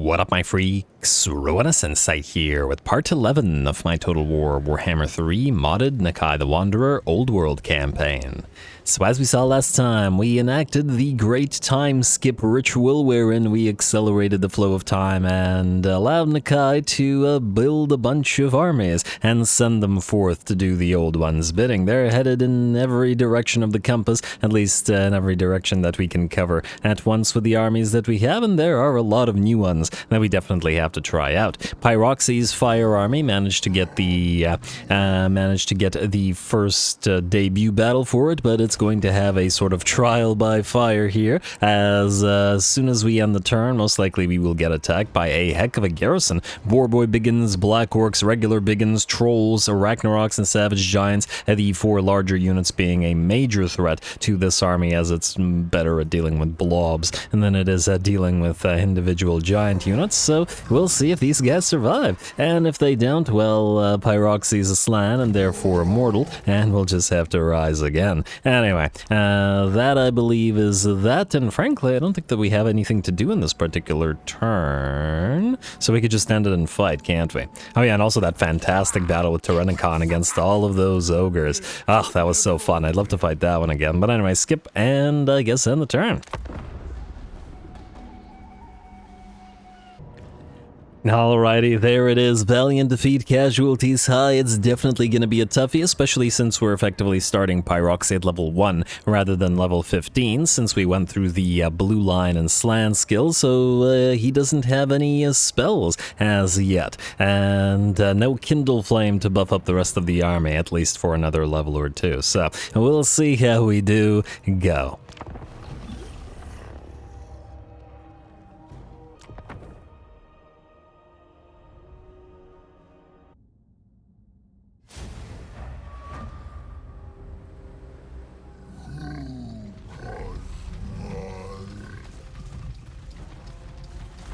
What up, my freaks? RuinusInsight here with part 11 of my Total War Warhammer 3 modded Nakai the Wanderer Old World campaign. So as we saw last time, we enacted the great time skip ritual wherein we accelerated the flow of time and allowed Nakai to build a bunch of armies and send them forth to do the old ones' bidding. They're headed in every direction of the compass, at least in every direction that we can cover at once with the armies that we have, and there are a lot of new ones that we definitely have to try out. Pyroxy's fire army managed to get the first debut battle for it, but it's going to have a sort of trial by fire here, as soon as we end the turn, most likely we will get attacked by a heck of a garrison. Boarboy Biggins, Black Orcs, Regular Biggins, Trolls, Arachnaroks, and Savage Giants, the four larger units being a major threat to this army, as it's better at dealing with blobs than it is at dealing with individual giant units. So we'll see if these guys survive, and if they don't, well, Pyroxy's a slan and therefore immortal, and we'll just have to rise again. Anyway, that I believe is that, and frankly I don't think that we have anything to do in this particular turn, so we could just end it in fight, can't we? Oh yeah, and also that fantastic battle with Tyrannicon against all of those ogres. Ah, that was so fun. I'd love to fight that one again, but anyway, skip and I guess end the turn. Alrighty, there it is. Valiant defeat, casualties high. It's definitely going to be a toughie, especially since we're effectively starting Pyroxy at level 1 rather than level 15, since we went through the blue line and slan skills, so he doesn't have any spells as yet. And no Kindle Flame to buff up the rest of the army, at least for another level or two. So we'll see how we do. Go.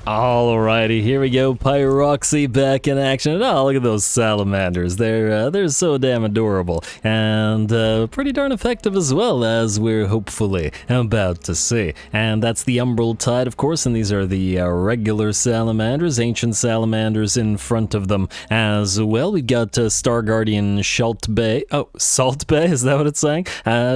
Alrighty, here we go. Pyroxy back in action. Oh, look at those salamanders. They're so damn adorable and pretty darn effective as well, as we're hopefully about to see. And that's the Umbral Tide, of course, and these are the regular salamanders, ancient salamanders in front of them as well. We've got Star Guardian Shalt Bay. Oh, Salt Bay, is that what it's saying?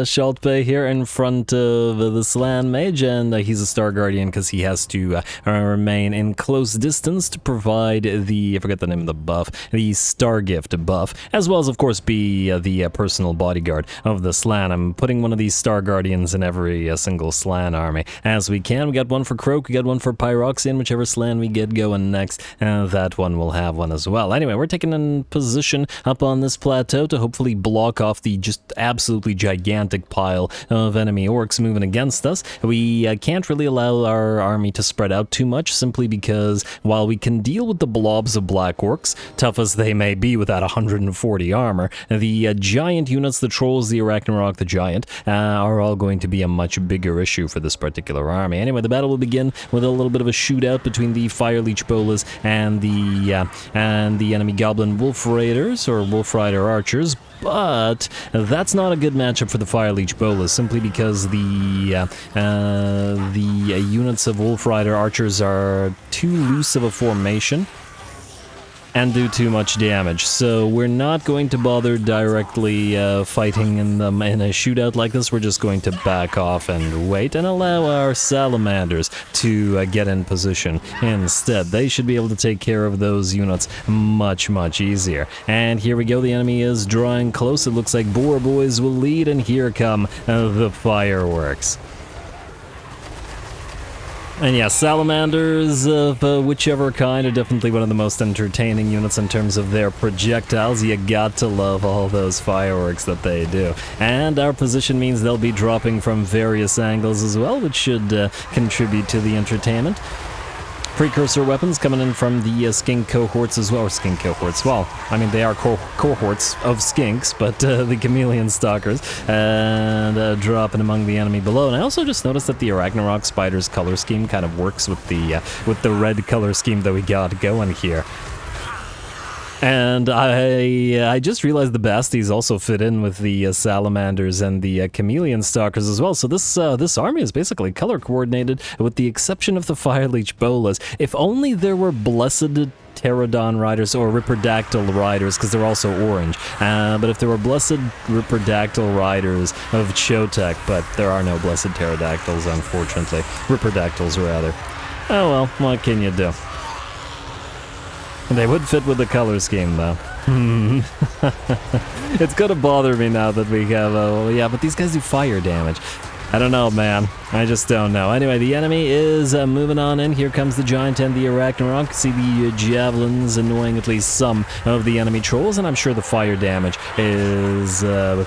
Shalt Bay here in front of the Slan Mage, and he's a Star Guardian because he has to remain in close distance to provide the, I forget the name of the buff, the Star Gift buff, as well as, of course, be the personal bodyguard of the Slan. I'm putting one of these Star Guardians in every single Slan army as we can. We got one for Croak, we got one for Pyroxy, and whichever Slan we get going next, that one will have one as well. Anyway, we're taking in position up on this plateau to hopefully block off the just absolutely gigantic pile of enemy orcs moving against us. We can't really allow our army to spread out too much, simply because while we can deal with the blobs of Black Orcs, tough as they may be with that 140 armor, the giant units, the Trolls, the Arachnarok, the Giant, are all going to be a much bigger issue for this particular army. Anyway, the battle will begin with a little bit of a shootout between the Fire Leech Bolas and the enemy Goblin Wolf Raiders, or Wolf Rider Archers, but that's not a good matchup for the Fire Leech Bolas, simply because the units of Wolf Rider Archers are too loose of a formation and do too much damage, so we're not going to bother directly fighting in them in a shootout like this. We're just going to back off and wait and allow our salamanders to get in position instead. They should be able to take care of those units much easier. And here we go, the enemy is drawing close. It looks like Boar Boys will lead, and here come the fireworks. And yeah, salamanders of whichever kind are definitely one of the most entertaining units in terms of their projectiles. You got to love all those fireworks that they do. And our position means they'll be dropping from various angles as well, which should contribute to the entertainment. Precursor weapons coming in from the skink cohorts as well, or skink cohorts, well, I mean they are cohorts of skinks, but the chameleon stalkers, and dropping among the enemy below. And I also just noticed that the Arachnarok Spider's color scheme kind of works with the red color scheme that we got going here. And I just realized the Basties also fit in with the Salamanders and the Chameleon Stalkers as well. So this army is basically color coordinated with the exception of the Fireleech Bolas. If only there were Blessed Pterodon Riders or Ripperdactyl Riders, because they're also orange. But if there were Blessed Ripperdactyl Riders of Chotek, but there are no Blessed Pterodactyls, unfortunately. Ripperdactyls, rather. Oh well, what can you do? They would fit with the color scheme, though. It's gonna bother me now that we have, well, yeah, but these guys do fire damage. I don't know, man. I just don't know. Anyway, the enemy is moving on in. Here comes the Giant and the Arachnarok. See the Javelins annoying at least some of the enemy trolls, and I'm sure the fire damage is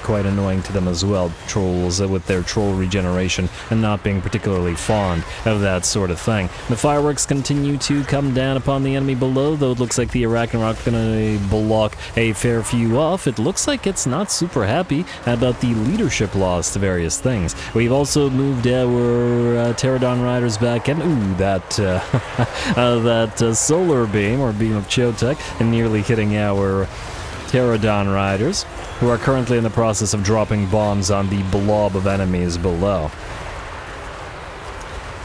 quite annoying to them as well. Trolls with their troll regeneration and not being particularly fond of that sort of thing. The fireworks continue to come down upon the enemy below, though it looks like the Arachnarok going to block a fair few off. It looks like it's not super happy about the leadership loss to various things. We've also moved our Pterodon Riders back, and ooh, that solar beam, or beam of Chotek, and nearly hitting our Pterodon Riders, who are currently in the process of dropping bombs on the blob of enemies below.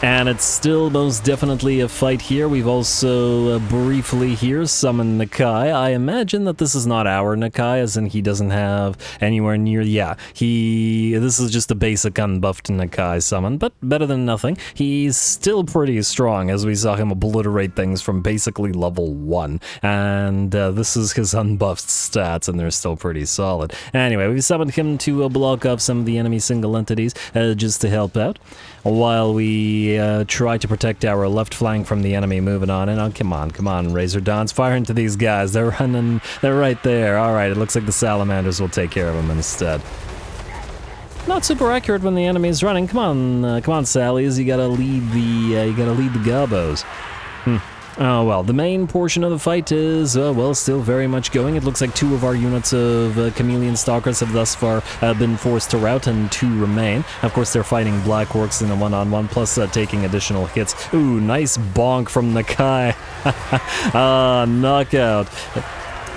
And it's still most definitely a fight here. We've also briefly here summoned Nakai. I imagine that this is not our Nakai, as in he doesn't have anywhere near... Yeah, this is just a basic unbuffed Nakai summon, but better than nothing. He's still pretty strong, as we saw him obliterate things from basically level 1. And this is his unbuffed stats, and they're still pretty solid. Anyway, we summoned him to block up some of the enemy single entities, just to help out, while we try to protect our left flank from the enemy moving on. And oh, come on, Razordons, fire into these guys. They're running, they're right there. Alright, it looks like the Salamanders will take care of them instead. Not super accurate when the enemy is running. Come on, Sallies, you gotta lead the gobos. Oh well, the main portion of the fight is, well, still very much going. It looks like 2 of our units of Chameleon Stalkers have thus far been forced to rout, and 2 remain. Of course, they're fighting Black Orcs in a one-on-one, plus taking additional hits. Ooh, nice bonk from Nakai. Knockout.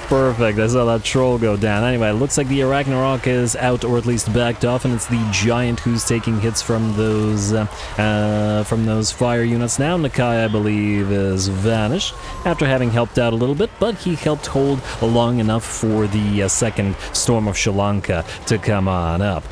Perfect, I saw that troll go down. Anyway, it looks like the Arachnarok is out, or at least backed off, and it's the Giant who's taking hits from those fire units. Now Nakai, I believe, is vanished after having helped out a little bit, but he helped hold long enough for the second Storm of Sri Lanka to come on up.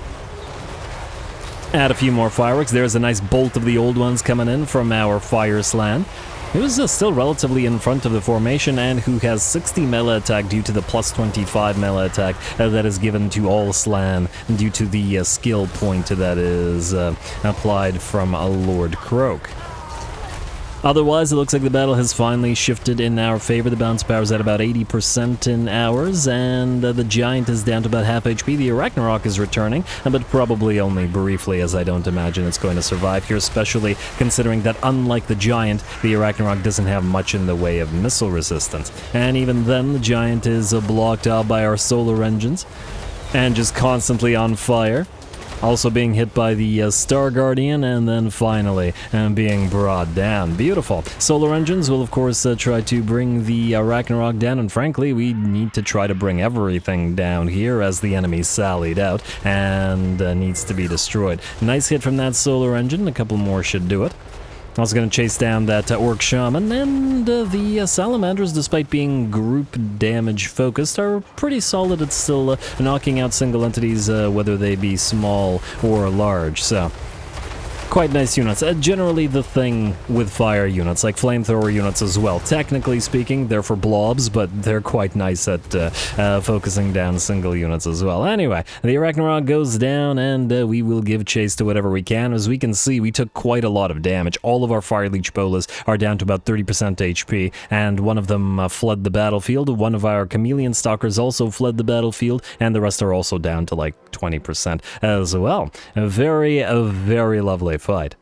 Add a few more fireworks. There's a nice bolt of the old ones coming in from our Fire Slan, who's still relatively in front of the formation and who has 60 melee attack due to the plus 25 melee attack that is given to all Slan due to the skill point that is applied from Lord Croak. Otherwise, it looks like the battle has finally shifted in our favor. The bounce power is at about 80% in ours, and the Giant is down to about half HP. The Arachnarok is returning, but probably only briefly, as I don't imagine it's going to survive here, especially considering that unlike the Giant, the Arachnarok doesn't have much in the way of missile resistance. And even then, the Giant is blocked out by our solar engines, and just constantly on fire. Also being hit by the Star Guardian, and then finally being brought down. Beautiful. Solar engines will of course try to bring the Arachnarok down, and frankly we need to try to bring everything down here as the enemy sallied out and needs to be destroyed. Nice hit from that solar engine, a couple more should do it. Also going to chase down that Orc Shaman, and the Salamanders, despite being group damage focused, are pretty solid at still knocking out single entities, whether they be small or large, so quite nice units. Generally the thing with fire units, like flamethrower units as well, technically speaking, they're for blobs, but they're quite nice at focusing down single units as well. Anyway, the Arachnarok goes down, and we will give chase to whatever we can. As we can see, we took quite a lot of damage. All of our Fireleech Bolas are down to about 30% HP, and one of them fled the battlefield. One of our Chameleon Stalkers also fled the battlefield, and the rest are also down to like 20% as well. A very lovely fight.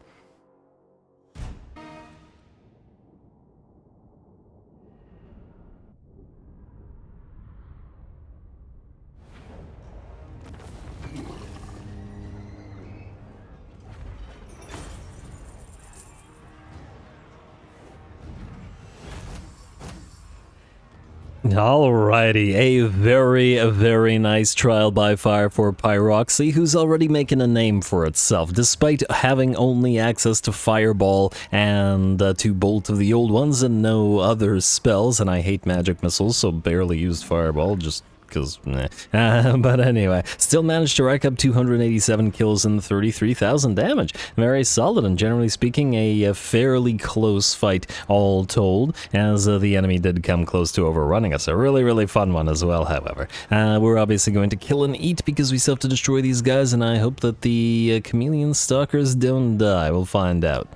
Alrighty, a very nice trial by fire for Pyroxy, who's already making a name for itself, despite having only access to Fireball and to Bolt of the Old Ones and no other spells, and I hate magic missiles, so barely used Fireball, just because, but anyway, still managed to rack up 287 kills and 33,000 damage. Very solid, and generally speaking, a fairly close fight all told, as the enemy did come close to overrunning us. A really fun one as well, however. We're obviously going to kill and eat because we still have to destroy these guys, and I hope that the chameleon stalkers don't die. We'll find out.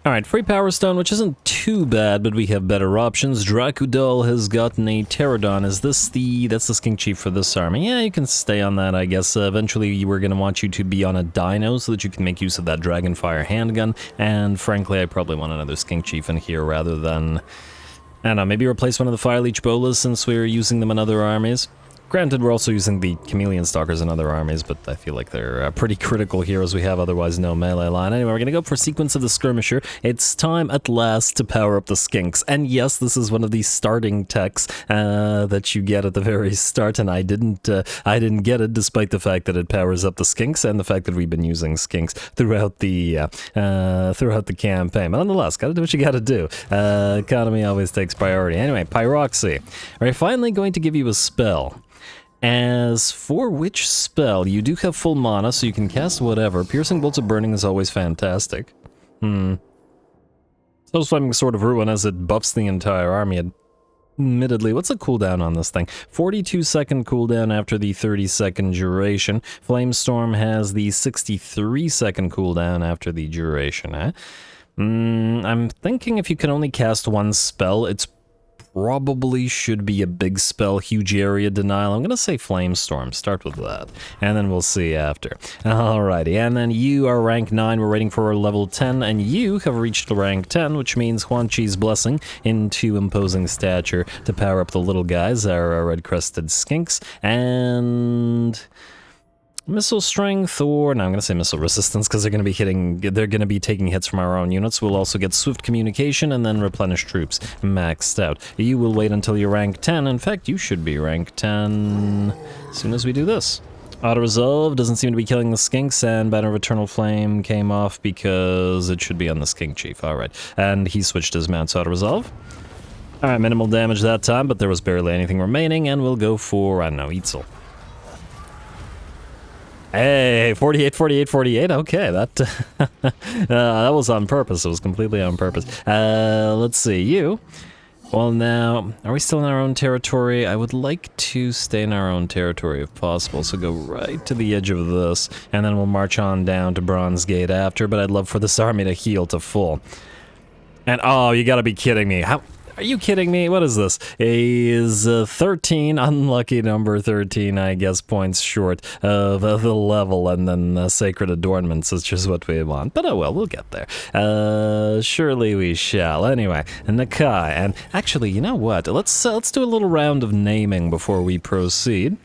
Alright, free Power Stone, which isn't too bad, but we have better options. Dracudal has gotten a Pterodon. Is this that's the Skink Chief for this army? Yeah, you can stay on that, I guess. Eventually, we're going to want you to be on a Dino so that you can make use of that Dragonfire handgun. And frankly, I probably want another Skink Chief in here rather than, I don't know, maybe replace one of the Fire Leech Bolas since we're using them in other armies. Granted, we're also using the Chameleon Stalkers in other armies, but I feel like they're pretty critical here as we have otherwise no melee line. Anyway, we're going to go for Sequence of the Skirmisher. It's time at last to power up the Skinks. And yes, this is one of the starting techs that you get at the very start, and I didn't get it despite the fact that it powers up the Skinks and the fact that we've been using Skinks throughout the campaign. But nonetheless, gotta do what you gotta do. Economy always takes priority. Anyway, Pyroxy. We're finally going to give you a spell. As for which spell, you do have full mana, so you can cast whatever. Piercing Bolts of Burning is always fantastic. So Flaming Sword of Ruin, as it buffs the entire army. Admittedly, what's the cooldown on this thing? 42-second cooldown after the 30-second duration. Flamestorm has the 63-second cooldown after the duration, I'm thinking if you can only cast one spell, it's probably should be a big spell, Huge Area Denial. I'm gonna say Flamestorm, start with that, and then we'll see after. Alrighty, and then you are rank 9, we're waiting for level 10, and you have reached rank 10, which means Huan Chi's Blessing into Imposing Stature to power up the little guys, our red-crested skinks, and Missile Strength, or no, I'm gonna say Missile Resistance because they're gonna be taking hits from our own units. We'll also get Swift Communication and then Replenish Troops maxed out. You will wait until you're rank 10. In fact, you should be rank 10 as soon as we do this. Auto-resolve doesn't seem to be killing the Skinks, and Banner of Eternal Flame came off because it should be on the Skink Chief. Alright, and he switched his mount to auto-resolve. Alright, minimal damage that time, but there was barely anything remaining, and we'll go for, I don't know, Eatzel. Hey, 48, 48, 48. Okay, that that was on purpose. It was completely on purpose. Let's see, you. Well, now, are we still in our own territory? I would like to stay in our own territory if possible, so go right to the edge of this, and then we'll march on down to Bronze Gate after, but I'd love for this army to heal to full. And, oh, you gotta be kidding me. How... Are you kidding me? What is this? Is 13, unlucky number 13, I guess, points short of the level, and then Sacred Adornments is just what we want. But oh well, we'll get there. Surely we shall. Anyway, Nakai, and actually, you know what? Let's do a little round of naming before we proceed.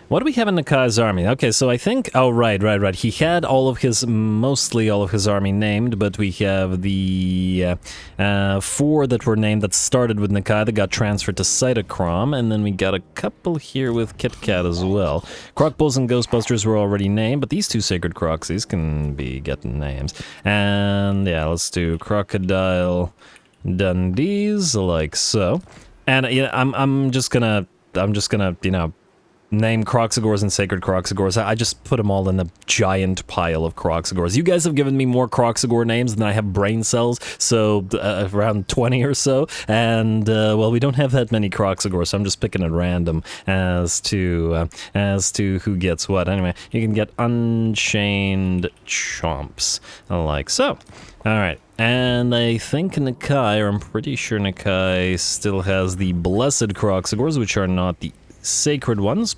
What do we have in Nakai's army? Okay, so I think... Oh, right. He had mostly all of his army named, but we have the 4 that were named that started with Nakai that got transferred to Cytochrome, and then we got a couple here with Kit Kat as well. Crocbulls and Ghostbusters were already named, but these 2 Sacred Croxies can be getting names. And yeah, let's do Crocodile Dundees, like so. And yeah, I'm just gonna, you know, name Croxagores and Sacred Croxagores. I just put them all in a giant pile of Croxagores. You guys have given me more Croxagore names than I have brain cells, so around 20 or so, and well, we don't have that many Croxagores, so I'm just picking at random as to who gets what. Anyway, you can get Unchained Chomps, like so. Alright, and I think Nakai, or I'm pretty sure Nakai still has the Blessed Croxagores, which are not the sacred ones.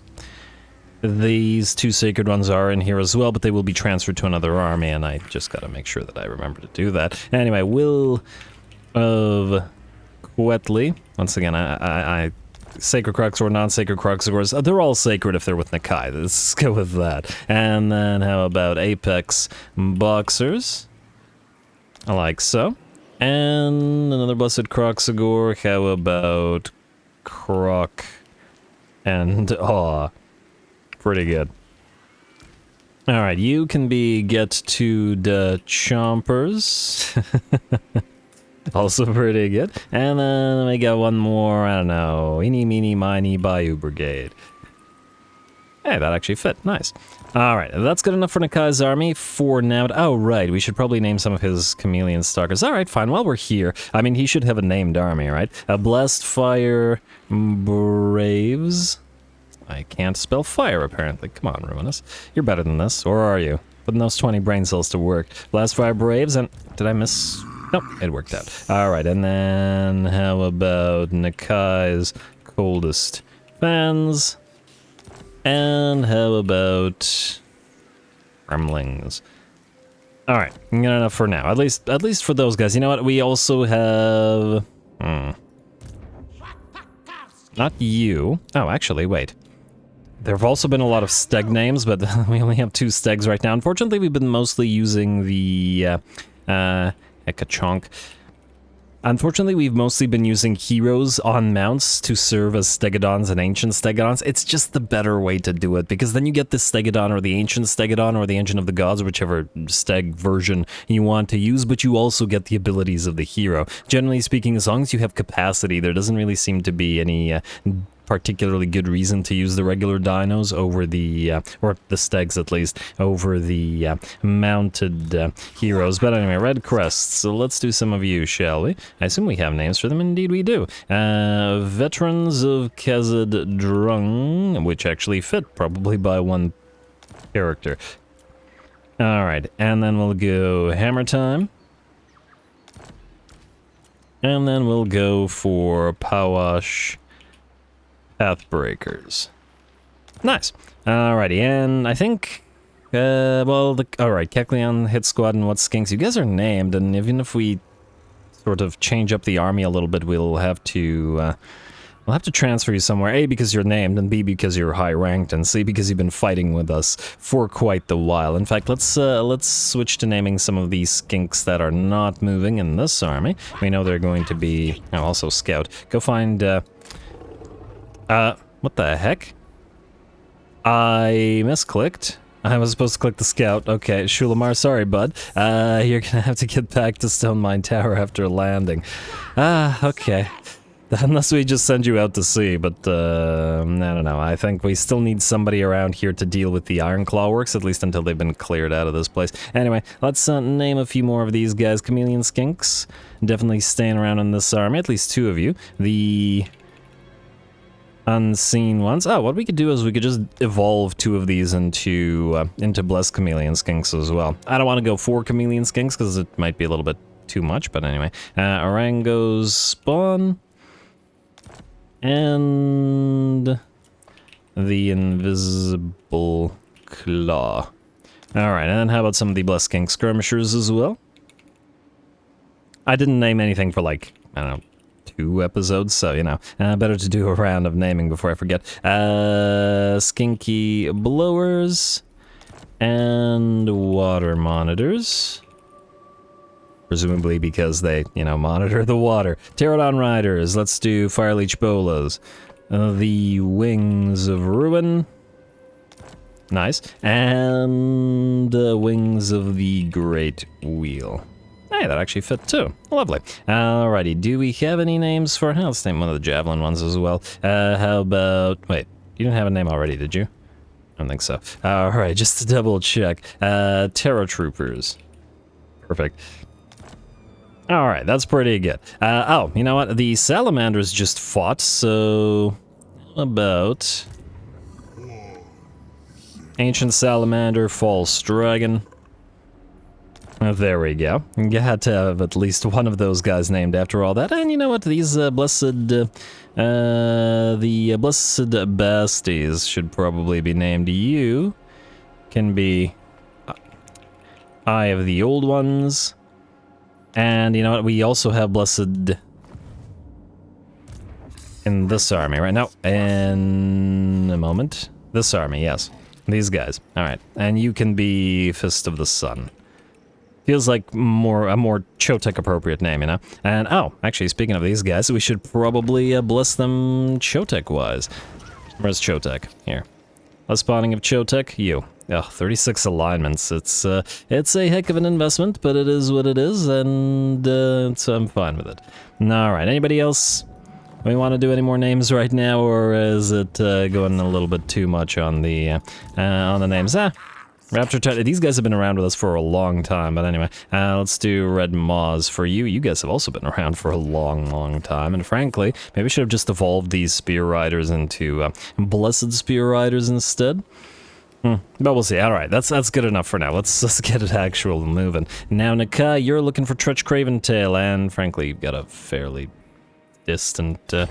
These 2 sacred ones are in here as well, but they will be transferred to another army, and I just gotta make sure that I remember to do that. Anyway, Will of Quetley. Once again, I Sacred Kroxigor, non-sacred Kroxigors. They're all sacred if they're with Nakai. Let's go with that. And then how about Apex Boxers? Like so. And another Blessed Kroxigor. How about Croc and Awe? Pretty good. Alright, you can be Get to the Chompers. Also pretty good. And then we got one more, I don't know, Eeny, Meeny, Miny, Bayou Brigade. Hey, that actually fit. Nice. Alright, that's good enough for Nakai's army for now. Oh, right, we should probably name some of his Chameleon Stalkers. Alright, fine, while we're here, I mean, he should have a named army, right? A Blessed Fire Braves. I can't spell fire, apparently. Come on, Ruinous. You're better than this, or are you? Putting those 20 brain cells to work. Blessed Fire Braves, and... Did I miss... Nope, it worked out. Alright, and then how about Nakai's Coldest Fans? And how about Gremlings? Alright, good enough for now. At least for those guys. You know what? We also have... Not you. Oh, actually, wait. There have also been a lot of steg names, but we only have 2 stegs right now. Unfortunately, we've been mostly using the... Ekachonk. Unfortunately, we've mostly been using heroes on mounts to serve as stegodons and ancient stegodons. It's just the better way to do it, because then you get the stegodon or the ancient stegodon or the engine of the gods, whichever steg version you want to use, but you also get the abilities of the hero. Generally speaking, as long as you have capacity, there doesn't really seem to be any particularly good reason to use the regular dinos over the, or the stegs at least, over the mounted heroes. But anyway, red crests, so let's do some of you, shall we? I assume we have names for them, indeed we do. Veterans of Khazad Drung, which actually fit probably by one character. Alright, and then we'll go Hammer Time. And then we'll go for Pawash Pathbreakers. Nice. Alrighty, and I think, alright, Kekleon, Hit Squad, and What Skinks, you guys are named, and even if we sort of change up the army a little bit, we'll have to transfer you somewhere, A, because you're named, and B, because you're high-ranked, and C, because you've been fighting with us for quite the while. In fact, let's switch to naming some of these skinks that are not moving in this army. We know they're going to be, oh, also Scout. Go find, what the heck? I misclicked. I was supposed to click the Scout. Okay, Shulamar, sorry, bud. You're gonna have to get back to Stone Mine Tower after landing. Okay. Unless we just send you out to sea, but, I don't know. I think we still need somebody around here to deal with the Ironclaw works, at least until they've been cleared out of this place. Anyway, let's name a few more of these guys. Chameleon Skinks, definitely staying around in this army, at least 2 of you. The unseen ones. Oh, what we could do is we could just evolve 2 of these into Blessed Chameleon Skinks as well. I don't want to go 4 Chameleon Skinks because it might be a little bit too much, but anyway. Orango's Spawn. And the Invisible Claw. Alright, and then how about some of the Blessed Skink Skirmishers as well? I didn't name anything for like, I don't know, 2 episodes, so, you know, better to do a round of naming before I forget. Skinky Blowers and Water Monitors. Presumably because they, you know, monitor the water. Pterodon Riders, let's do Fireleech Bolas. The Wings of Ruin. Nice. And Wings of the Great Wheel. Hey, that actually fit too. Lovely. Alrighty, do we have any names for... let's name one of the Javelin ones as well. How about... Wait, you didn't have a name already, did you? I don't think so. Alright, just to double check. Terror Troopers. Perfect. Alright, that's pretty good. Oh, you know what? The Salamanders just fought, so... How about... Ancient Salamander, False Dragon. There we go. You had to have at least one of those guys named after all that. And you know what? These the Blessed Basties should probably be named. You can be Eye of the Old Ones. And you know what? We also have Blessed in this army right now. In a moment. This army, yes. These guys. Alright. And you can be Fist of the Sun. Feels like a more Chotec appropriate name, you know? And, oh, actually, speaking of these guys, we should probably bless them Chotec-wise. Where's Chotec? Here. Last spawning of Chotec, you. Oh, 36 alignments. It's a heck of an investment, but it is what it is, and so I'm fine with it. Alright, anybody else? We want to do any more names right now, or is it going a little bit too much on the names? Raptor, these guys have been around with us for a long time, but anyway, let's do Red Maws for you. You guys have also been around for a long time, and frankly, maybe we should have just evolved these Spear Riders into Blessed Spear Riders instead. But we'll see. Alright, that's good enough for now. Let's get it actual moving. Now, Nakai, you're looking for Trutch Craventail, and frankly, you've got a fairly distant, there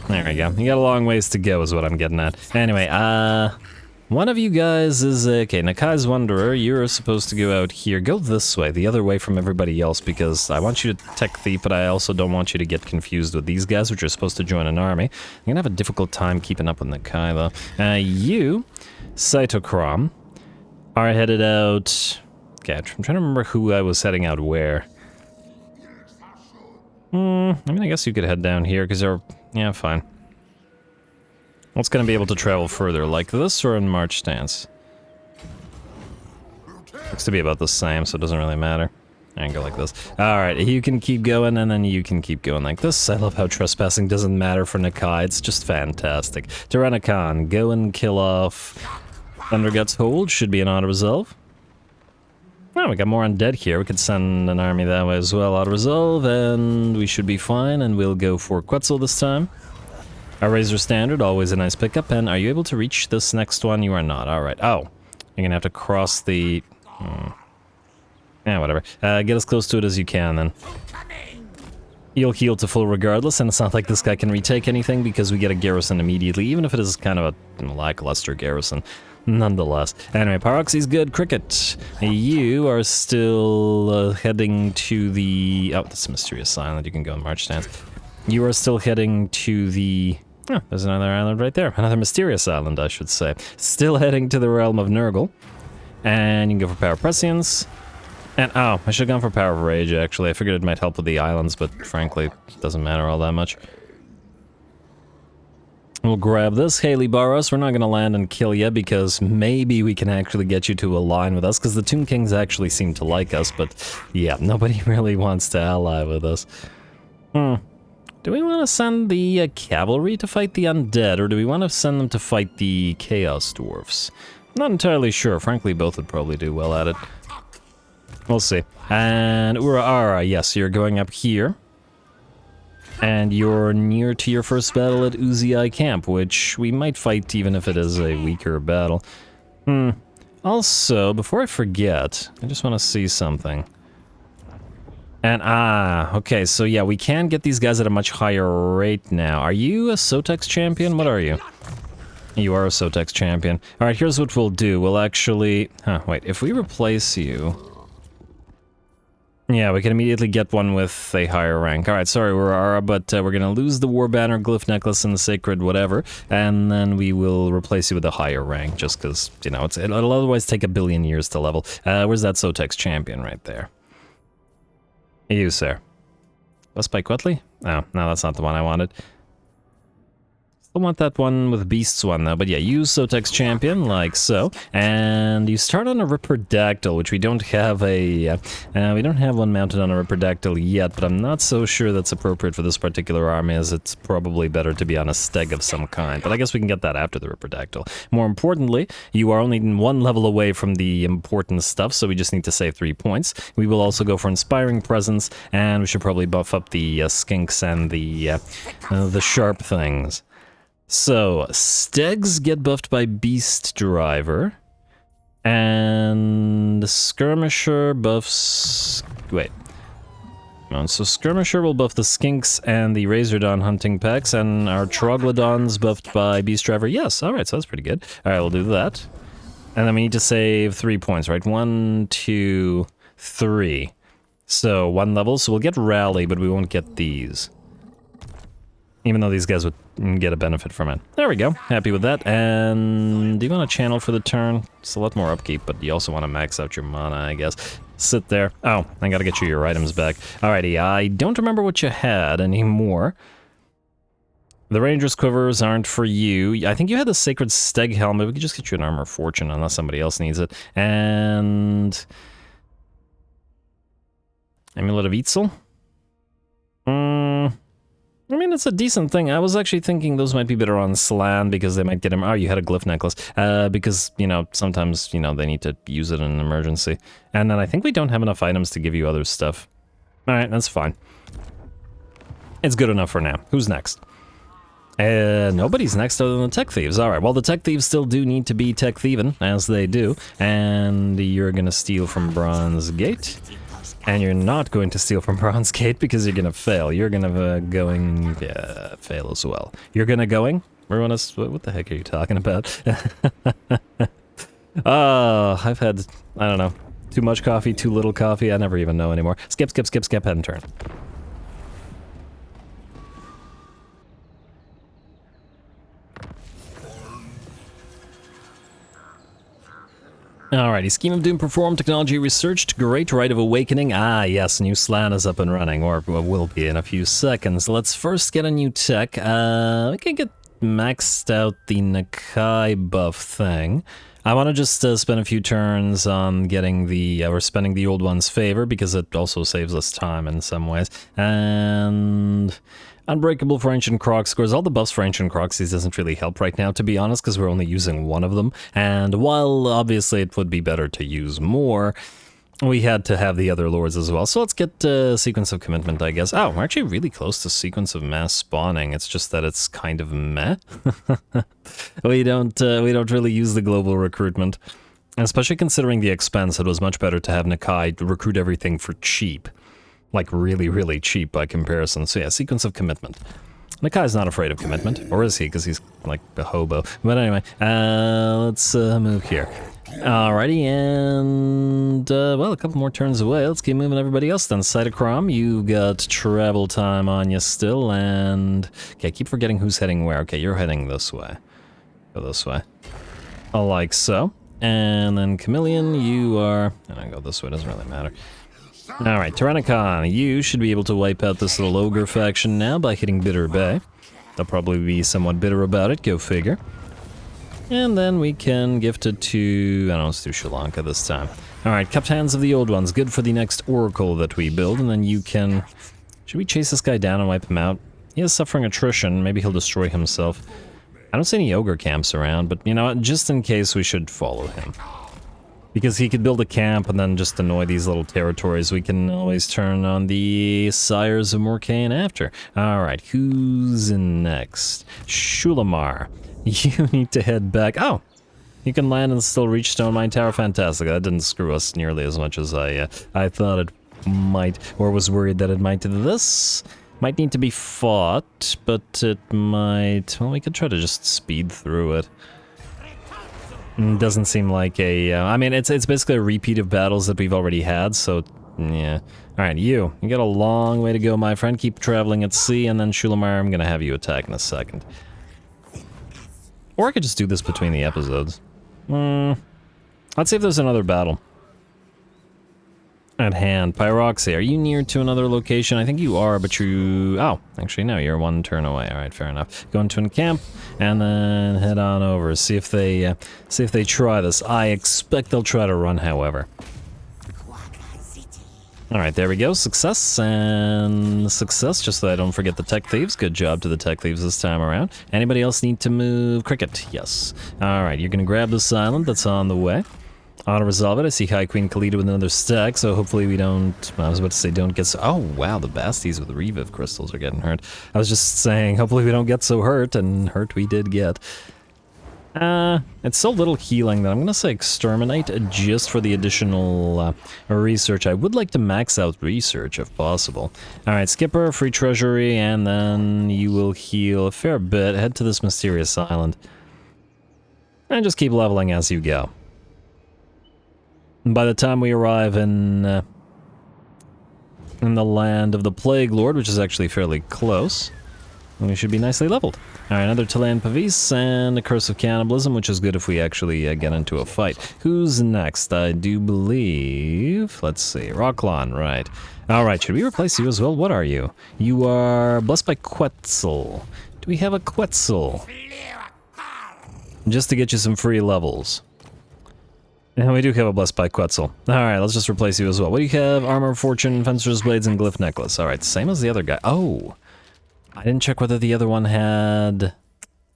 we go. You got a long ways to go is what I'm getting at. Anyway, one of you guys is, okay, Nakai's Wanderer, you're supposed to go out here. Go this way, the other way from everybody else, because I want you to tech thief, but I also don't want you to get confused with these guys, which are supposed to join an army. I'm gonna have a difficult time keeping up with Nakai, though. You, Cytochrome, are headed out... Okay, I'm trying to remember who I was heading out where. I mean, I guess you could head down here, because they're... Yeah, fine. What's going to be able to travel further, like this or in March stance? Looks to be about the same, so it doesn't really matter. I can go like this. Alright, you can keep going, and then you can keep going like this. I love how trespassing doesn't matter for Nakai, it's just fantastic. Tyrannicon, go and kill off Thunderguts Hold, should be an auto-resolve. Oh, we got more undead here, we could send an army that way as well, auto-resolve, and we should be fine, and we'll go for Quetzal this time. Our Razor Standard, always a nice pickup, and are you able to reach this next one? You are not, alright. Oh, you're gonna have to cross the... Yeah, whatever. Get as close to it as you can, then. You'll heal to full regardless, and it's not like this guy can retake anything, because we get a garrison immediately, even if it is kind of a lackluster garrison. Nonetheless. Anyway, Pyroxy's good. Cricket, you are still heading to the... Oh, that's a Mysterious Island. You can go in March stance. You are still heading to the... Oh, there's another island right there. Another Mysterious Island, I should say. Still heading to the realm of Nurgle. And you can go for Power Prescience. And, oh, I should have gone for Power of Rage, actually. I figured it might help with the islands, but frankly, it doesn't matter all that much. We'll grab this. Haley Barros, we're not going to land and kill you, because maybe we can actually get you to align with us, because the Tomb Kings actually seem to like us, but yeah, nobody really wants to ally with us. Do we want to send the cavalry to fight the undead, or do we want to send them to fight the Chaos Dwarfs? Not entirely sure. Frankly, both would probably do well at it. We'll see. And Uraara, yes, you're going up here. And you're near to your first battle at Oozy Camp, which we might fight even if it is a weaker battle. Also, before I forget, I just want to see something. And, okay, so yeah, we can get these guys at a much higher rate now. Are you a Sotex champion? What are you? You are a Sotex champion. Alright, here's what we'll do. We'll actually... wait, if we replace you... Yeah, we can immediately get one with a higher rank. Alright, sorry, Urara, but we're gonna lose the War Banner, Glyph Necklace, and the Sacred whatever, and then we will replace you with a higher rank, just because, you know, it'll otherwise take a billion years to level. Where's that Sotex champion right there? You, sir. West by Quetley? Oh, no, that's not the one I wanted. Still want that one with Beasts one, though. But yeah, use Sotex Champion, like so. And you start on a Ripperdactyl, which we don't have a... we don't have one mounted on a Ripperdactyl yet, but I'm not so sure that's appropriate for this particular army, as it's probably better to be on a Steg of some kind. But I guess we can get that after the Ripperdactyl. More importantly, you are only one level away from the important stuff, so we just need to save 3 points. We will also go for Inspiring Presence, and we should probably buff up the Skinks and the Sharp things. So, Stegs get buffed by Beast Driver, and Skirmisher buffs... Wait. So Skirmisher will buff the Skinks and the Razordon hunting packs, and our Troglodon's buffed by Beast Driver. Yes, alright, so that's pretty good. Alright, we'll do that. And then we need to save 3 points, right? 1, 2, 3. So, 1 level, so we'll get Rally, but we won't get these. Even though these guys would get a benefit from it. There we go. Happy with that. And do you want to channel for the turn? It's a lot more upkeep, but you also want to max out your mana, I guess. Sit there. Oh, I gotta get you your items back. Alrighty, I don't remember what you had anymore. The Ranger's Quivers aren't for you. I think you had the Sacred Steg Helmet. We could just get you an Armor of Fortune unless somebody else needs it. And... Amulet of Eitzel? I mean, it's a decent thing. I was actually thinking those might be better on Slan because they might get him... Oh, you had a Glyph Necklace. Because, you know, sometimes, you know, they need to use it in an emergency. And then I think we don't have enough items to give you other stuff. Alright, that's fine. It's good enough for now. Who's next? Nobody's next other than the Tech Thieves. Alright, well, the Tech Thieves still do need to be tech thieving, as they do. And you're gonna steal from Bronze Gate. And you're not going to steal from Bronze Gate because you're gonna fail. You're gonna fail as well. You're gonna going? Ruinous, what the heck are you talking about? I've had, I don't know, too much coffee, too little coffee, I never even know anymore. Skip, head and turn. Alrighty, Scheme of Doom performed, technology researched, great, Rite of Awakening. Ah, yes, new Slan is up and running, or will be in a few seconds. Let's first get a new tech. We can get maxed out the Nakai buff thing. I want to just spend a few turns on getting the, or spending the old one's favor, because it also saves us time in some ways. And... Unbreakable for Ancient Croc scores. All the buffs for Ancient Croxies doesn't really help right now, to be honest, because we're only using one of them. And while obviously it would be better to use more, we had to have the other lords as well. So let's get Sequence of Commitment, I guess. Oh, we're actually really close to Sequence of Mass Spawning. It's just that it's kind of meh. we don't really use the global recruitment. Especially considering the expense, it was much better to have Nakai recruit everything for cheap. Like, really, really cheap by comparison. So yeah, Sequence of Commitment. Nakai's not afraid of commitment. Or is he? Because he's like a hobo. But anyway, let's move here. Alrighty, and, well, a couple more turns away. Let's keep moving everybody else then. Cytochrome, you got travel time on you still, and... Okay, I keep forgetting who's heading where. Okay, you're heading this way. Go this way. Like so. And then Chameleon, you are... And I go this way, doesn't really matter. Alright, Tyrannicon, you should be able to wipe out this little ogre faction now by hitting Bitter Bay. They'll probably be somewhat bitter about it, go figure. And then we can gift it to... I don't know, let's do Sri Lanka this time. Alright, Cupped Hands of the Old Ones, good for the next Oracle that we build, and then you can... Should we chase this guy down and wipe him out? He is suffering attrition, maybe he'll destroy himself. I don't see any ogre camps around, but you know what, just in case we should follow him. Because he could build a camp and then just annoy these little territories. We can always turn on the Sires of Morcaine after. Alright, who's next? Shulamar. You need to head back. Oh! You can land and still reach Stone Mine Tower. Fantastic. That didn't screw us nearly as much as I thought it might, or was worried that it might. This might need to be fought, but it might... Well, we could try to just speed through it. Doesn't seem like a... I mean, it's basically a repeat of battles that we've already had, so... Yeah. Alright, you got a long way to go, my friend. Keep traveling at sea, and then Shulamar, I'm gonna have you attack in a second. Or I could just do this between the episodes. Let's see if there's another battle at hand. Pyroxy, are you near to another location? I think you are, but you... Oh, actually no, you're one turn away. Alright, fair enough. Go into a camp, and then head on over. See if they try this. I expect they'll try to run, however. Alright, there we go. Success and success, just so I don't forget the Tech Thieves. Good job to the Tech Thieves this time around. Anybody else need to move? Cricket, yes. Alright, you're gonna grab this island that's on the way. Auto-resolve it. I see High Queen Khalida with another stack, so hopefully we don't... Well, I was about to say don't get so... Oh, wow, the Basties with Reviv crystals are getting hurt. I was just saying, hopefully we don't get so hurt, and hurt we did get. It's so little healing that I'm gonna say Exterminate just for the additional research. I would like to max out research if possible. Alright, Skipper, free treasury, and then you will heal a fair bit. Head to this mysterious island. And just keep leveling as you go. By the time we arrive in the land of the Plague Lord, which is actually fairly close, we should be nicely leveled. Alright, another Talayan Pavis and a Curse of Cannibalism, which is good if we actually get into a fight. Who's next? I do believe... Let's see. Rocklon, right. Alright, should we replace you as well? What are you? You are Blessed by Quetzal. Do we have a Quetzal? Just to get you some free levels. And we do have a Blessed by Quetzal. Alright, let's just replace you as well. What do you have? Armor, Fortune, Fencer's Blades, and Glyph Necklace. Alright, same as the other guy. Oh! I didn't check whether the other one had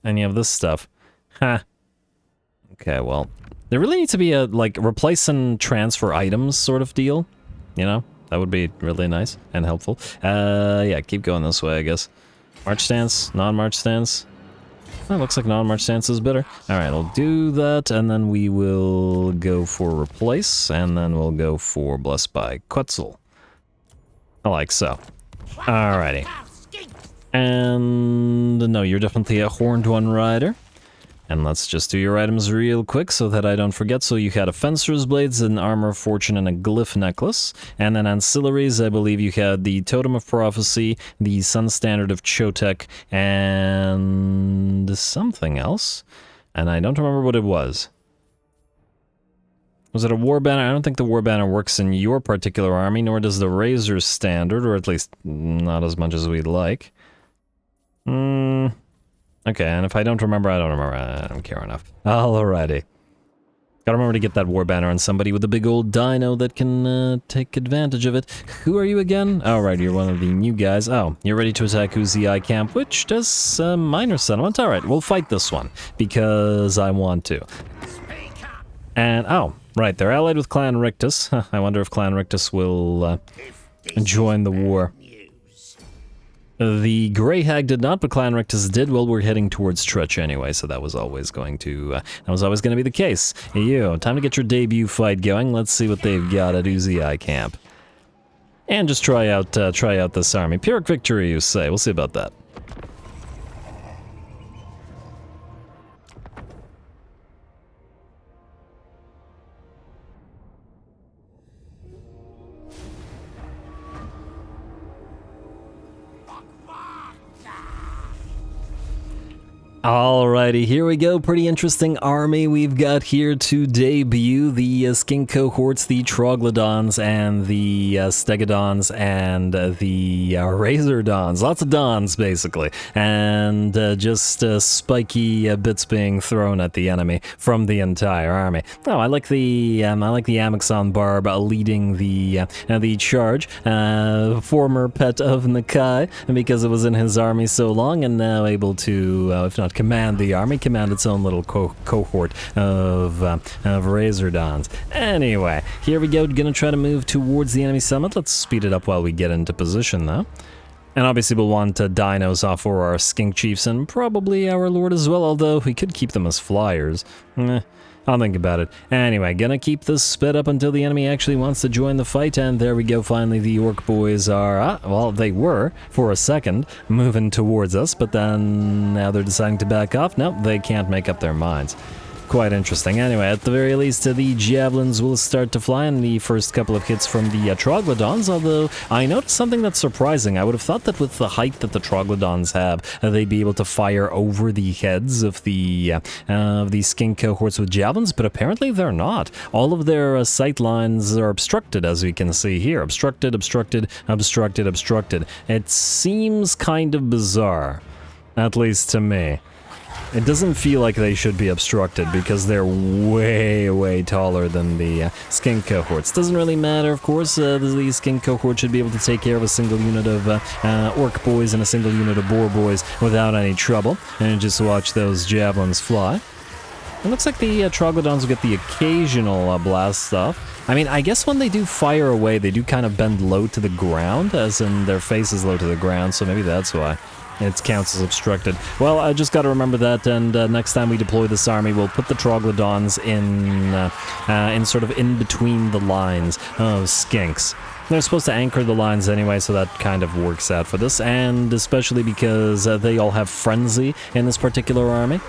any of this stuff. Huh. Okay, well, there really needs to be a, like, replace and transfer items sort of deal. You know? That would be really nice and helpful. Yeah, keep going this way, I guess. March stance, non-march stance. Oh, looks like non-march stance is better. Alright, we'll do that, and then we will go for replace, and then we'll go for Blessed by Quetzal. I like so. Alrighty. And no, you're definitely a Horned One Rider. And let's just do your items real quick so that I don't forget. So you had a Fencer's Blades, an Armor of Fortune, and a Glyph Necklace. And then ancillaries, I believe you had the Totem of Prophecy, the Sun Standard of Chotek, and something else. And I don't remember what it was. Was it a War Banner? I don't think the War Banner works in your particular army, nor does the Razor Standard, or at least not as much as we'd like. Okay, and if I don't remember, I don't remember. I don't care enough. Alrighty. Gotta remember to get that War Banner on somebody with a big old dino that can take advantage of it. Who are you again? Alright, you're one of the new guys. Oh, you're ready to attack Oozy camp, which does minor settlement. Alright, we'll fight this one, because I want to. And, oh, right, they're allied with Clan Rictus. Huh, I wonder if Clan Rictus will join the war. The Grey Hag did not, but Clan Rictus did. Well, we're heading towards Trutch anyway, so that was always going to be the case. You, time to get your debut fight going. Let's see what they've got at Oozy camp. And just try out this army. Pyrrhic victory, you say. We'll see about that. Alrighty, here we go. Pretty interesting army we've got here to debut. The skink cohorts, the Troglodons, and the Stegodons, and the Razordons. Lots of Dons, basically. And just spiky bits being thrown at the enemy from the entire army. Oh, I like the Amazon Barb leading the charge. Former pet of Nakai, because it was in his army so long, and now able to, if not command the army, command its own little cohort of Razordons. Anyway, here we go, gonna try to move towards the enemy summit. Let's speed it up while we get into position, though. And obviously we'll want dinos off for our skink chiefs and probably our lord as well, although we could keep them as flyers. I'll think about it. Anyway, gonna keep this sped up until the enemy actually wants to join the fight, and there we go, finally the orc boys are, well, they were, for a second, moving towards us, but then now they're deciding to back off. Nope, they can't make up their minds. Quite interesting. Anyway, at the very least, the javelins will start to fly in the first couple of hits from the Troglodons, although I noticed something that's surprising. I would have thought that with the height that the Troglodons have, they'd be able to fire over the heads of the skink cohorts with javelins, but apparently they're not. All of their sight lines are obstructed, as we can see here. Obstructed, obstructed, obstructed, obstructed. It seems kind of bizarre, at least to me. It doesn't feel like they should be obstructed because they're way, way taller than the skink cohorts. Doesn't really matter, of course. The skink cohort should be able to take care of a single unit of orc boys and a single unit of boar boys without any trouble. And just watch those javelins fly. It looks like the Troglodons will get the occasional blast off. I mean, I guess when they do fire away, they do kind of bend low to the ground, as in their face is low to the ground, so maybe that's why it counts as obstructed. Well, I just got to remember that, and next time we deploy this army, we'll put the Troglodons in sort of in between the lines of skinks. They're supposed to anchor the lines anyway, so that kind of works out for this, and especially because they all have frenzy in this particular army.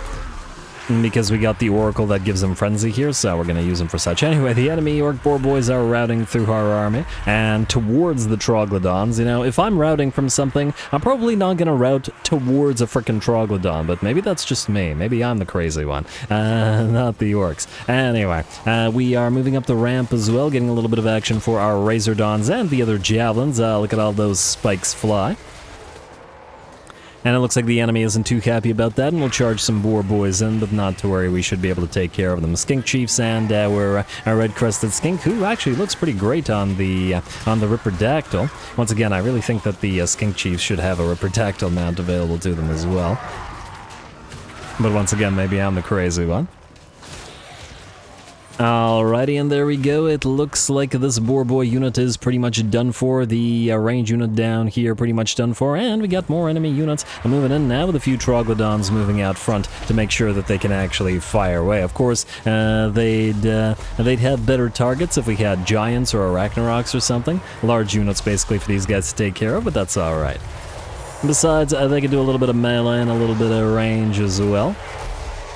because we got the Oracle that gives him Frenzy here, so we're going to use him for such. Anyway, the enemy Orc Boar Boys are routing through our army, and towards the Troglodons. You know, if I'm routing from something, I'm probably not going to route towards a frickin' Troglodon, but maybe that's just me. Maybe I'm the crazy one, not the Orcs. Anyway, we are moving up the ramp as well, getting a little bit of action for our Razordons and the other Javelins. Look at all those spikes fly. And it looks like the enemy isn't too happy about that, and we'll charge some Boar Boys in, but not to worry, we should be able to take care of them. Skink Chiefs and our red-crested skink, who actually looks pretty great on the Ripperdactyl. Once again, I really think that the Skink Chiefs should have a Ripperdactyl mount available to them as well. But once again, maybe I'm the crazy one. Alrighty, and there we go. It looks like this Boar Boy unit is pretty much done for. The range unit down here pretty much done for, and we got more enemy units moving in now with a few Troglodons moving out front to make sure that they can actually fire away. Of course, they'd have better targets if we had Giants or Arachnaroks or something. Large units basically for these guys to take care of, but that's alright. Besides, they can do a little bit of melee and a little bit of range as well.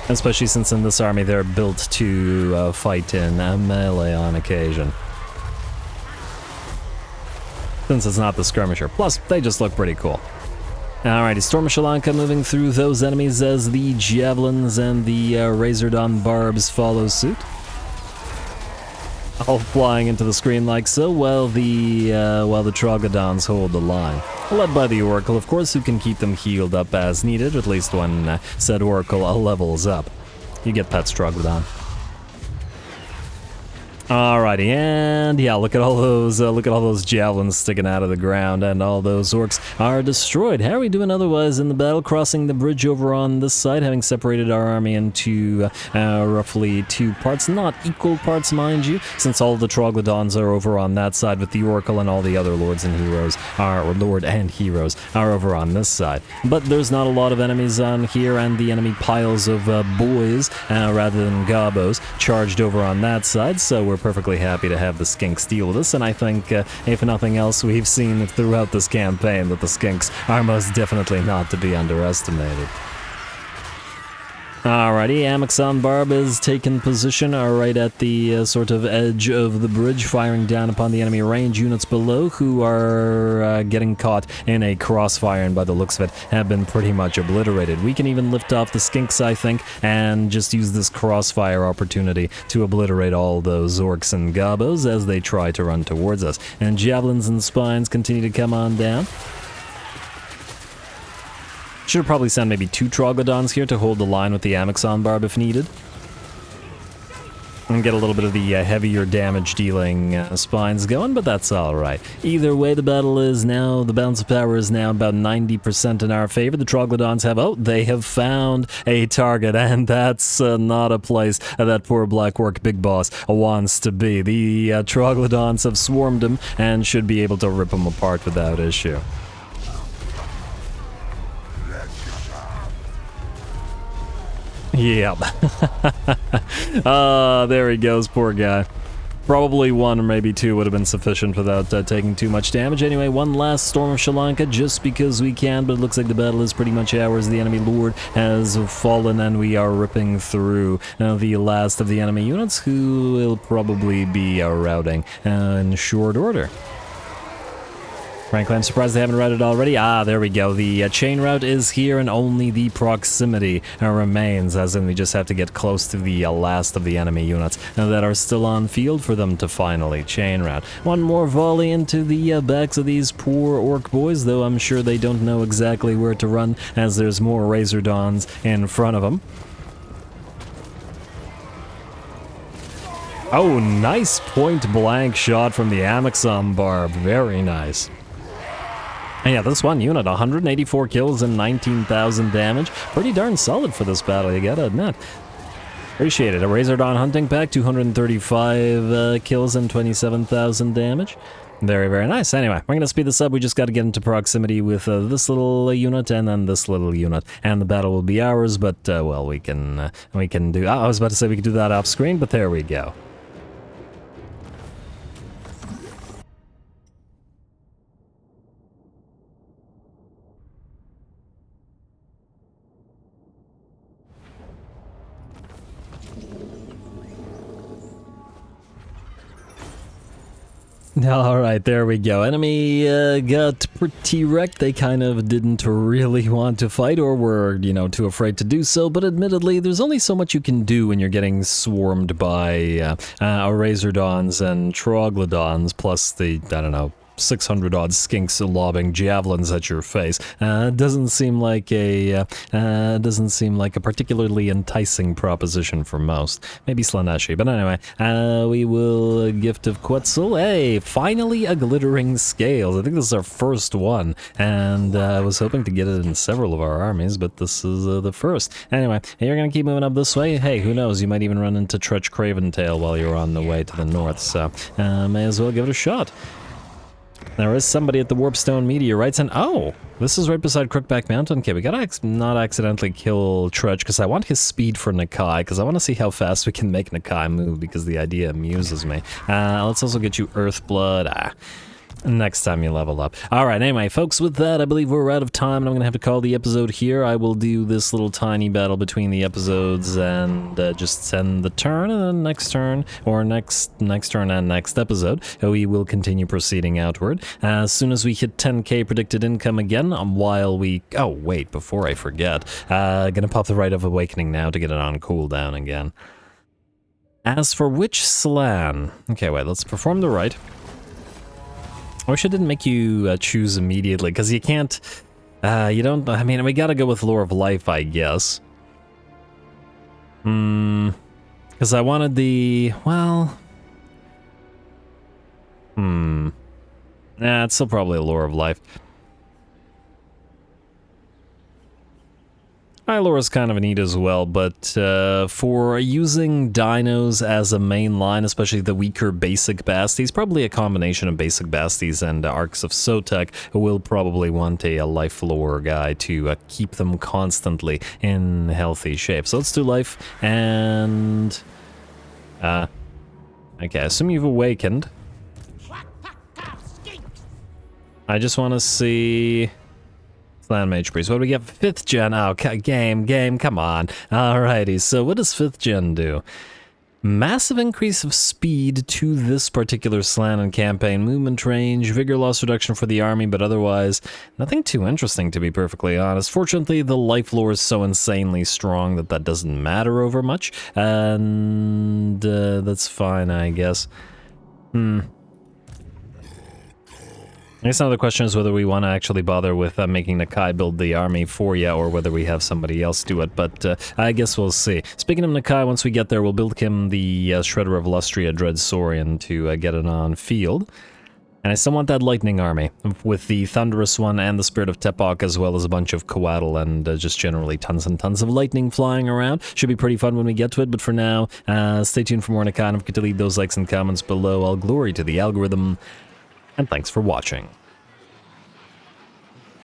Especially since in this army they're built to fight in melee on occasion. Since it's not the skirmisher. Plus, they just look pretty cool. Alrighty, Stormashalanka moving through those enemies as the Javelins and the Razordon Barbs follow suit. All flying into the screen like so, while the Troglodons hold the line. Led by the Oracle, of course, who can keep them healed up as needed, at least when said Oracle levels up. You get Pets Troglodon. Alrighty, and yeah, look at all those javelins sticking out of the ground, and all those orcs are destroyed. How are we doing otherwise in the battle? Crossing the bridge over on this side, having separated our army into roughly two parts, not equal parts, mind you, since all the Troglodons are over on that side, with the Oracle and all the other lords and heroes are over on this side. But there's not a lot of enemies on here, and the enemy piles of boys rather than gobos charged over on that side, so we're perfectly happy to have the skinks deal with us, and I think, if nothing else, we've seen throughout this campaign that the skinks are most definitely not to be underestimated. Alrighty, Amixon Barb is taking position right at the sort of edge of the bridge, firing down upon the enemy range units below, who are getting caught in a crossfire, and by the looks of it, have been pretty much obliterated. We can even lift off the skinks, I think, and just use this crossfire opportunity to obliterate all those orcs and gobos as they try to run towards us. And javelins and spines continue to come on down. Should have probably sent maybe 2 Troglodons here to hold the line with the Amixon Barb if needed. And get a little bit of the heavier damage dealing spines going, but that's alright. Either way, the balance of power is now about 90% in our favor. The Troglodons they have found a target, and that's not a place that poor Black Orc Big Boss wants to be. The Troglodons have swarmed him and should be able to rip him apart without issue. Yep. There he goes, poor guy. Probably 1 or maybe 2 would have been sufficient without taking too much damage. Anyway, one last Storm of Shalanka, just because we can, but it looks like the battle is pretty much ours. The enemy lord has fallen, and we are ripping through the last of the enemy units, who will probably be routing in short order. Frankly, I'm surprised they haven't routed already. There we go. The chain route is here, and only the proximity remains, as in we just have to get close to the last of the enemy units that are still on field for them to finally chain route. One more volley into the backs of these poor orc boys, though I'm sure they don't know exactly where to run, as there's more Razordons in front of them. Oh, nice point-blank shot from the Amixon Barb. Very nice. And yeah, this one unit, 184 kills and 19,000 damage. Pretty darn solid for this battle, you gotta admit. Appreciate it. A Razordon hunting pack, 235 kills and 27,000 damage. Very, very nice. Anyway, we're gonna speed this up. We just gotta get into proximity with this little unit and then this little unit, and the battle will be ours, but, well, we can do... I was about to say we could do that off screen, but there we go. Alright, there we go. Enemy got pretty wrecked. They kind of didn't really want to fight or were, you know, too afraid to do so, but admittedly, there's only so much you can do when you're getting swarmed by Razordons and Troglodons, plus the, I don't know, 600-odd skinks lobbing javelins at your face. Doesn't seem like a particularly enticing proposition for most. Maybe Slaneshi, but anyway, we will gift of Quetzal. Hey, finally a glittering scales. I think this is our first one, and I was hoping to get it in several of our armies, but this is the first. Anyway, you're gonna keep moving up this way. Hey, who knows? You might even run into Tretch Craventail while you're on the way to the north. So may as well give it a shot. There is somebody at the Warpstone Meteorites, and oh, this is right beside Crookback Mountain. Okay, we gotta not accidentally kill Trudge, because I want his speed for Nakai, because I want to see how fast we can make Nakai move, because the idea amuses me. Let's also get you Earthblood. Next time you level up. Alright, anyway, folks, with that, I believe we're out of time, and I'm gonna have to call the episode here. I will do this little tiny battle between the episodes and just send the turn, and then next turn, or next turn and next episode, we will continue proceeding outward. As soon as we hit 10k predicted income again, while we... Oh, wait, before I forget, gonna pop the Rite of Awakening now to get it on cooldown again. As for which Slan... Okay, wait, let's perform the rite. I wish I didn't make you choose immediately, because you can't, you don't, I mean, we gotta go with Lore of Life, I guess. Because I wanted the, well, nah, it's still probably a Lore of Life. Lore is kind of neat as well, but for using dinos as a main line, especially the weaker basic basties, probably a combination of basic basties and Arcs of Sotek, will probably want a life lore guy to keep them constantly in healthy shape. So let's do life, and... okay, I assume you've awakened. I just want to see... Land Mage Priest. What do we get? 5th gen. Oh, game, come on. Alrighty, so what does 5th gen do? Massive increase of speed to this particular slan and campaign. Movement range, vigor loss reduction for the army, but otherwise, nothing too interesting, to be perfectly honest. Fortunately, the life lore is so insanely strong that that doesn't matter over much, and that's fine, I guess. I guess another question is whether we want to actually bother with making Nakai build the army for you, or whether we have somebody else do it, but I guess we'll see. Speaking of Nakai, once we get there, we'll build him the Shredder of Lustria Dread Saurian to get it on field. And I still want that lightning army, with the Thunderous one and the Spirit of Tepok, as well as a bunch of Coatl and just generally tons and tons of lightning flying around. Should be pretty fun when we get to it, but for now, stay tuned for more Nakai. Don't forget to leave those likes and comments below. All glory to the algorithm, and thanks for watching.